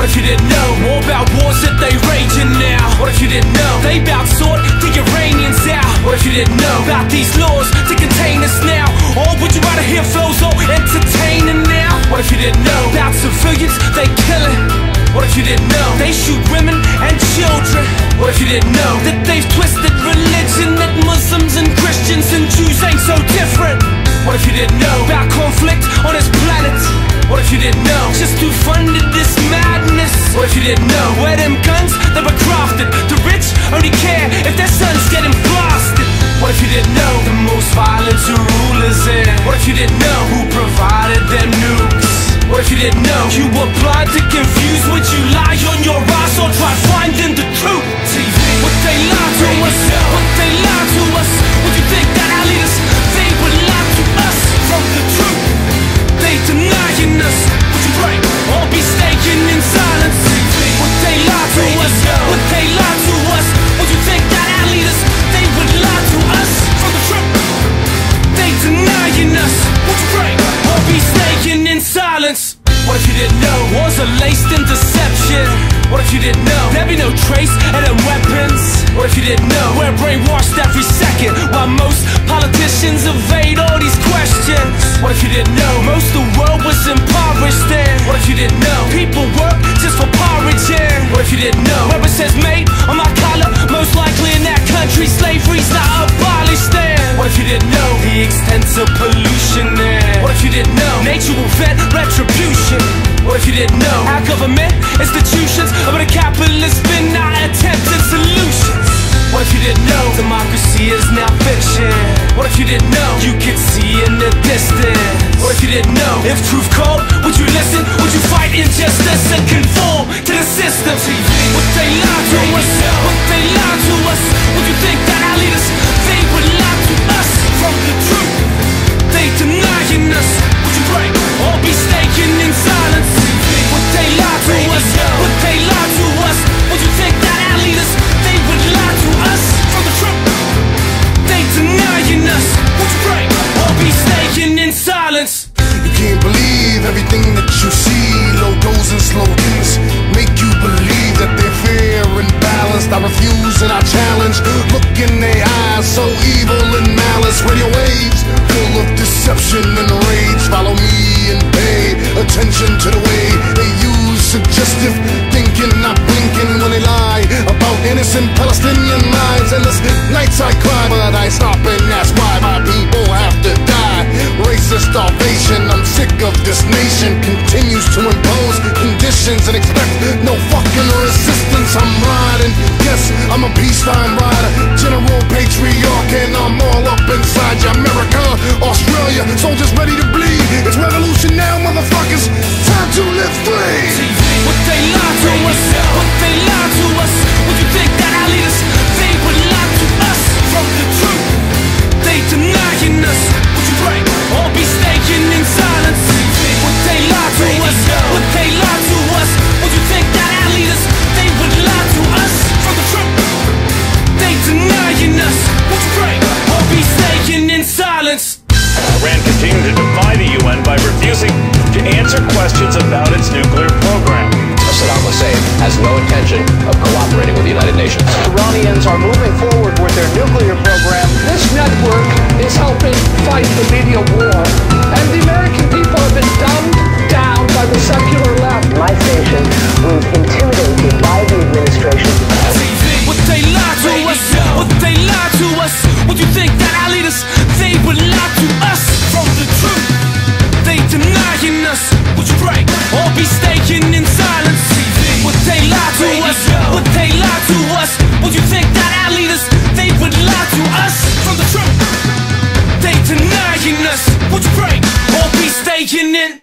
What if you didn't know? More about wars that they raging now. What if you didn't know? They bout sort the Iranians out. What if you didn't know about these laws to contain us now? Or would you rather hear flows all entertaining now? What if you didn't know about civilians they killing? What if you didn't know they shoot women and children? What if you didn't know that they've twisted religion, that Muslims and Christians and Jews ain't so different? What if you didn't know about conflict on this planet? What if you didn't know just who funded this madness? What if you didn't know where them guns that were crafted? The rich only care if their sons getting blasted. What if you didn't know the most violent to rulers in? What if you didn't know who provided them nukes? What if you didn't know you were blind to confuse? Would you lie on your ass or try finding the truth? TV, would they lie to us? Would they lie to us? Would you think that our leaders, they would lie to us from the truth? They denying us. Would you pray or be staying in silence? TV, would they lie to us? Would they lie to us? Would you think that our leaders, they would lie to us from the truth? They denying us. Would you pray or be staying in silence? What if you didn't know wars are laced in deception? What if you didn't know there'd be no trace of them weapons? What if you didn't know we're brainwashed every second while most politicians evade all these questions? What if you didn't know most of the world was impoverished then? What if you didn't know people work just for porridge? What if you didn't know where it says made on my collar, most likely in that country slavery's not abolished then? What if you didn't know the extent of pollution there? What if you didn't know nature will vet retribution? What if you didn't know our government institutions are the capitalist spin our attempted solutions? What if you didn't know democracy is now fiction? What if you didn't know you could see in the distance? What if you didn't know if truth called, would you listen? Would you fight injustice and conform to the system? TV, would they lie to us? Would they lie to us? Would you think that our leaders, they would lie to us from the truth? They denying us. Would you pray or be staying in silence? TV, would they lie to us? Would they lie to us? Would you think that our leaders, they would lie to us from the truth? They denying us. Would you pray or be staying in silence? You can't believe everything that you see. Logos and slogans make you believe that they're fair and balanced. I refuse and I challenge. Look in their eyes, so evil and malice. Radio waves full of deception and rage. Follow me and pay attention to the way they use suggestive thinking, not blinking when they lie about innocent Palestinian lives. Endless nights I cry, but I stop and ask why my people have to die. Racist starvation, I'm sick of this nation. Continues to impose conditions and expect no fucking resistance. I'm riding, yes, I'm a peacetime rider. General Patriarch and I'm all up inside you. America, Australia, soldiers ready to bleed. It's revolution now, motherfuckers. Time to live free. TV, would they lie to us? Would they lie to us? Would you think that our leaders, they would lie to us from the truth? They denying us. Would you pray or be staying in silence? TV, would they lie to us? Would they lie to us? Would you think that our leaders, they would lie to us from the truth? They denying us. Would you pray or be staying in silence? Iran continued to defy the UN by refusing to answer questions about its nuclear program. Saddam Hussein has no intention of cooperating with the United Nations. Iranians are moving forward with their nuclear program. This network is helping fight the media war, and the American people have been dumbed down by the secular left. My station was intimidated by the administration. TV, would they lie to us? Would they lie to us? Would you think that our leaders, they would lie to us from the truth? They denying us. Would you pray or be staying in silence? TV, would they lie to us? Would they lie to us? Would you think that our leaders, they would lie to us from the truth? They denying us. Would you pray or be staying in